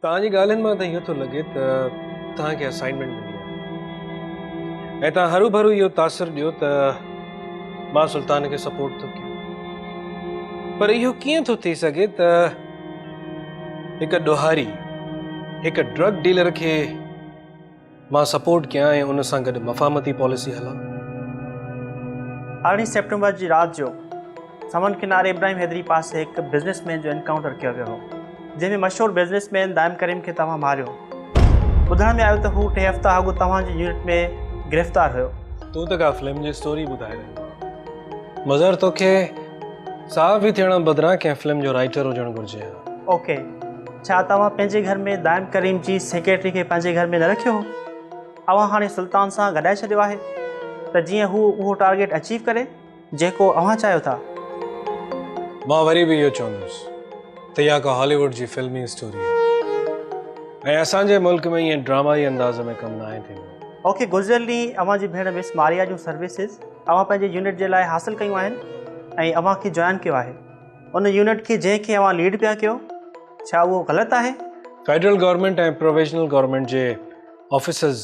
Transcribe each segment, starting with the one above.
तव्हांजी ॻाल्हियुनि मां त इहो थो लॻे त तव्हांखे असाइनमेंट मिली आहे ऐं तव्हां हरू भरू इहो तासिर ॾियो त मां सुल्तान खे सपोर्ट थो कयां, पर इहो कीअं थो थी सघे त हिकु ॾोहारी हिकु ड्रग डीलर खे मां सपोर्ट कयां ऐं उन सां गॾु मफ़ामती पॉलिसी हलां। 18 सेप्टेम्बर जी राति जो समन किनारे इब्राहिम हैदरी पासे हिकु बिज़नेसमैन जो एनकाउंटर कयो वियो हो, जंहिंमें मशहूरु बिज़नेसमैन दाइम करीम खे तव्हां मारियो। ॿुधण में आयो त हू 3 हफ़्ता अॻु तव्हांजी यूनिट में गिरफ़्तार हुयो। तूं त का फिल्म जी स्टोरी ॿुधाए रहियो मज़र, तोखे साफ़ ई थियण बदिरां कंहिं फिल्म जो राइटर हुजणु घुरिजे। ओके, छा तव्हां पंहिंजे घर में दाइम करीम जी सेक्रेटरी खे पंहिंजे घर में न रखियो हो? अव्हां हाणे सुल्तान सां गॾाए छॾियो आहे त जीअं हू उहो टारगेट अचीव करे जेको अव्हां चाहियो था। मां वरी बि इहो चवंदुसि त इहा का हॉलीवुड जी फिल्मी स्टोरी आहे ऐं असांजे मुल्क में ईअं ड्रामाई अंदाज़ में कमु न आहे थींदो। ओके, गुज़िरियल ॾींहुं अव्हां जी भेण मिस मारिया जूं सर्विसिस अव्हां पंहिंजे यूनिट जे लाइ हासिलु कयूं आहिनि ऐं अव्हां खे जॉइन कयो आहे। उन यूनिट खे जंहिंखे अव्हां लीड पिया कयो, छा उहो ग़लति आहे? फेडरल गवर्नमेंट ऐं प्रोविजनल गवर्नमेंट जे ऑफिसर्स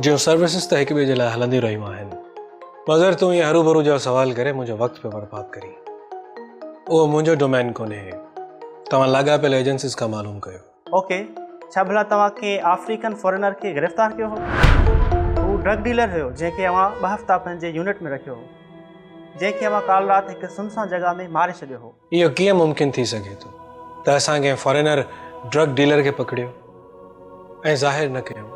जूं सर्विसिस त हिक ॿिए जे लाइ हलंदियूं रहियूं आहिनि। मज़र, तूं ईअं हरू भरू जा सवाल करे मुंहिंजो वक़्तु पियो बर्बाद करी। उहो मुंहिंजो डोमेन कोन्हे, तव्हां लाॻापियल एजेंसीज़ खां मालूम कयो। ओके, छा भला तव्हां कंहिं अफ्रीकन फॉरेनर खे गिरफ़्तार कयो हो? हू ड्रग डीलर हुयो जंहिंखे अव्हां 2 हफ़्ता पंहिंजे यूनिट में रखियो हो, जंहिंखे अव्हां काल राति हिकु सुनसान जॻह में मारे छॾियो हो। इहो कीअं मुमकिन थी सघे थो त असां कंहिं फॉरेनर ड्रग डीलर खे पकड़ियो ऐं ज़ाहिर न कयूं?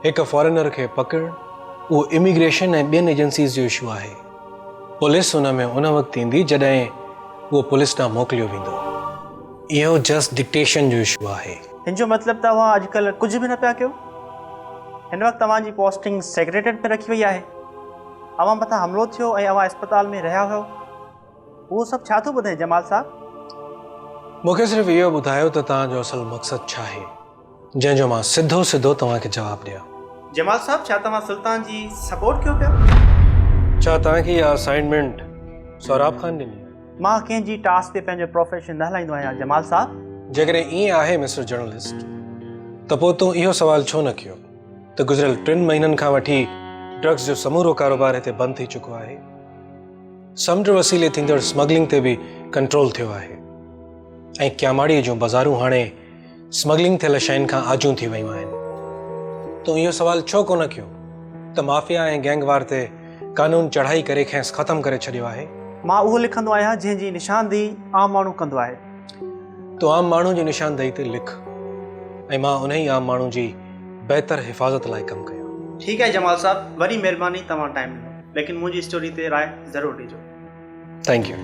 हिकु फॉरेनर खे पकड़ उहो इमिग्रेशन ऐं ॿियनि एजेंसीज़ जो इशू आहे। पुलिस हुन में उन वक़्तु ईंदी जॾहिं उहो पुलिस ॾांहुं मोकिलियो वेंदो। इहो जस्ट डिक्टेशन जो इशू आहे। हिन जो मतिलबु त अव्हां अॼुकल्ह कुझु बि न पिया कयो? हिन वक़्तु तव्हांजी पोस्टिंग सेक्रेटरीएट में रखी वई आहे। अव्हां मथां हमिलो थियो ऐं अव्हां अस्पताल में रहिया हुयो। उहो सभु छा थो ॿुधाए जमाल साहब? मूंखे सिर्फ़ु इहो ॿुधायो त तव्हांजो असुलु मक़सदु छा आहे, जंहिंजो मां सिधो सिधो तव्हांखे जवाबु ॾियां। जमाल साहब, छा तव्हां सुल्तान जी सपोर्ट कयो पिया? छा तव्हांखे इहा असाइनमेंट सौराब ख़ान ॾिनी? मां कंहिंजी टास्क ते पंहिंजो प्रोफेशन न हलाईंदो आहियां जमाल साहब। जेकॾहिं ईअं आहे मिस्टर जर्नलिस्ट, त पोइ तूं इहो सवाल छो न कयो त गुज़िरियल 3 महीननि खां वठी ड्रग्स जो समूरो कारोबार हिते बंदि थी चुको आहे। समुंड वसीले थींदड़ स्मगलिंग ते बि कंट्रोल थियो आहे ऐं क्यामाड़ीअ जूं बाज़ारूं हाणे स्मगलिंग थियल शयुनि खां आजूं थी वियूं आहिनि। तूं इहो सवाल छो कोन कयो त माफ़िया ऐं गैंगवार ते कानून चढ़ाई करे खेसि ख़तमु करे छॾियो आहे? मां उहो लिखंदो आहियां जंहिंजी निशानदेही आम माण्हू कंदो आहे। तूं आम माण्हू जी निशानदेही ते लिख ऐं मां उन ई आम माण्हू जी बहितर हिफ़ाज़त लाइ कमु कयो। ठीकु आहे जमाल साहब, वरी महिरबानी, तव्हां टाइम ॾिनो, लेकिन मुंहिंजी स्टोरी ते राय ज़रूरु ॾिजो। Thank U.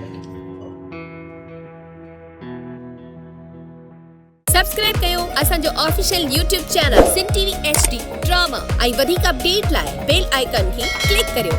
सब्सक्राइब कयो असांजो official YouTube channel Sindh TV HD drama ऐं वधीक अपडेट लाइ बेल आइकन खे क्लिक करियो।